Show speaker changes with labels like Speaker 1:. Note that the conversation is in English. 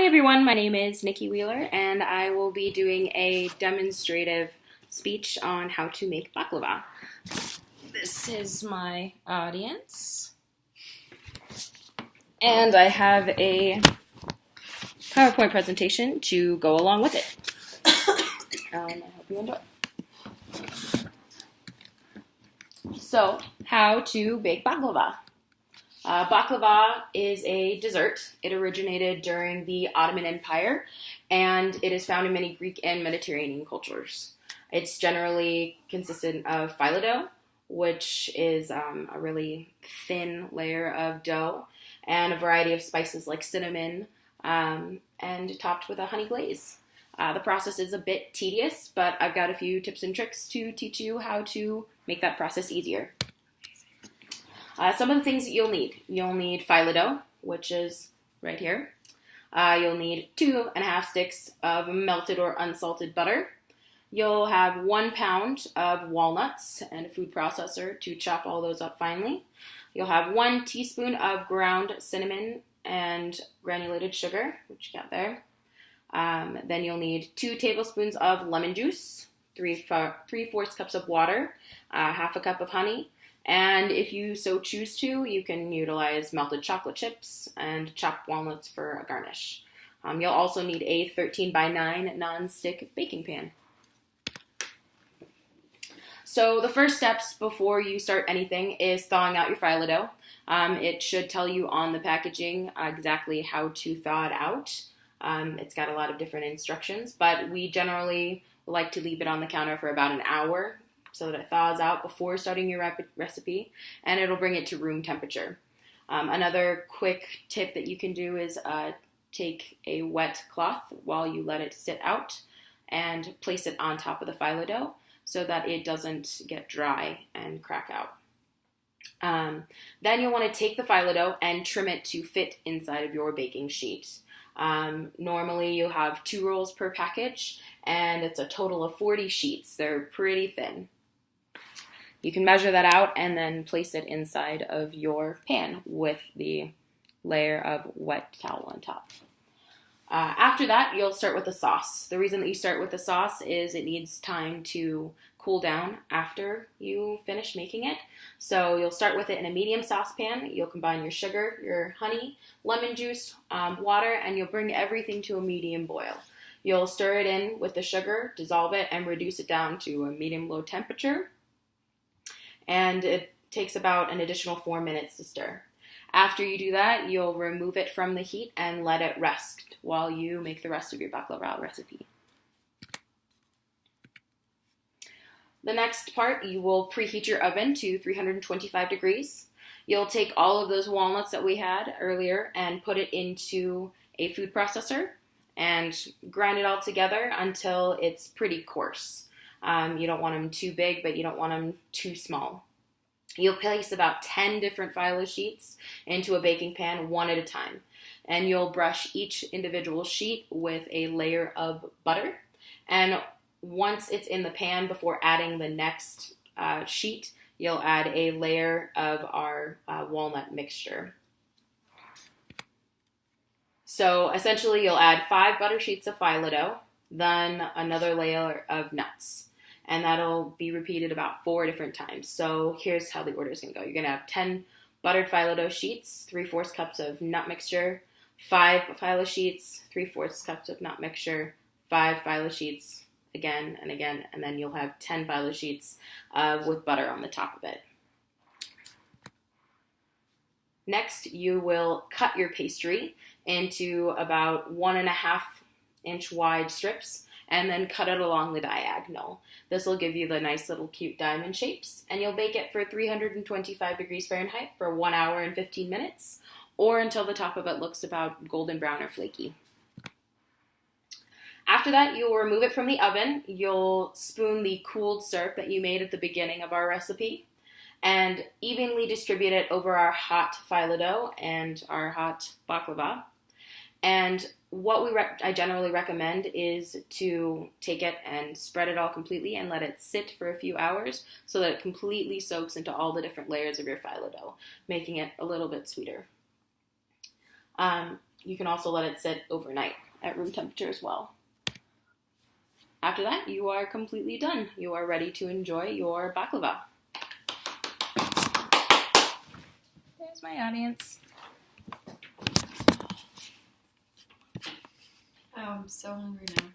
Speaker 1: everyone, my name is Nikki Wheeler and I will be doing a demonstrative speech on how to make baklava. This is my audience and I have a PowerPoint presentation to go along with it. I hope you enjoy. So, how to bake baklava. Baklava is a dessert. It originated during the Ottoman Empire, and it is found in many Greek and Mediterranean cultures. It's generally consistent of phyllo dough, which is a really thin layer of dough, and a variety of spices like cinnamon, and topped with a honey glaze. The process is a bit tedious, but I've got a few tips and tricks to teach you how to make that process easier. Some of the things that you'll need phyllo dough, which is right here. You'll need 2.5 sticks of melted or unsalted butter. You'll have 1 pound of walnuts and a food processor to chop all those up finely. You'll have 1 teaspoon of ground cinnamon and granulated sugar, which you got there. Then you'll need 2 tablespoons of lemon juice, 3/4 cups of water, half a cup of honey. And if you so choose to, you can utilize melted chocolate chips and chopped walnuts for a garnish. You'll also need a 13x9 non-stick baking pan. So the first steps before you start anything is thawing out your phyllo dough. It should tell you on the packaging exactly how to thaw it out. It's got a lot of different instructions, but we generally like to leave it on the counter for about an hour so that it thaws out before starting your recipe, and it'll bring it to room temperature. Another quick tip that you can do is take a wet cloth while you let it sit out and place it on top of the phyllo dough so that it doesn't get dry and crack out. Then you'll want to take the phyllo dough and trim it to fit inside of your baking sheet. Normally you have 2 rolls per package, and it's a total of 40 sheets. They're pretty thin. You can measure that out and then place it inside of your pan with the layer of wet towel on top. After that, you'll start with the sauce. The reason that you start with the sauce is it needs time to cool down after you finish making it. So you'll start with it in a medium saucepan. You'll combine your sugar, your honey, lemon juice, water, and you'll bring everything to a medium boil. You'll stir it in with the sugar, dissolve it, and reduce it down to a medium-low temperature. And it takes about an additional 4 minutes to stir. After you do that, you'll remove it from the heat and let it rest while you make the rest of your baklava recipe. The next part, you will preheat your oven to 325 degrees. You'll take all of those walnuts that we had earlier and put it into a food processor and grind it all together until it's pretty coarse. You don't want them too big, but you don't want them too small. You'll place about 10 different phyllo sheets into a baking pan one at a time. And you'll brush each individual sheet with a layer of butter. And once it's in the pan, before adding the next sheet, you'll add a layer of our walnut mixture. So essentially, you'll add 5 butter sheets of phyllo dough, then another layer of nuts. And that'll be repeated about 4 different times. So here's how the order is going to go. You're going to have 10 buttered phyllo dough sheets, 3/4 cups of nut mixture, 5 phyllo sheets, 3/4 cups of nut mixture, 5 phyllo sheets, again and again, and then you'll have 10 phyllo sheets with butter on the top of it. Next, you will cut your pastry into about 1.5 inch wide strips and then cut it along the diagonal. This will give you the nice little cute diamond shapes, and you'll bake it for 325 degrees Fahrenheit for 1 hour and 15 minutes, or until the top of it looks about golden brown or flaky. After that, you'll remove it from the oven. You'll spoon the cooled syrup that you made at the beginning of our recipe and evenly distribute it over our hot phyllo dough and our hot baklava. And what I generally recommend is to take it and spread it all completely and let it sit for a few hours so that it completely soaks into all the different layers of your phyllo dough, making it a little bit sweeter. You can also let it sit overnight at room temperature as well. After that, you are completely done. You are ready to enjoy your baklava. There's my audience.
Speaker 2: Oh, I'm so hungry now.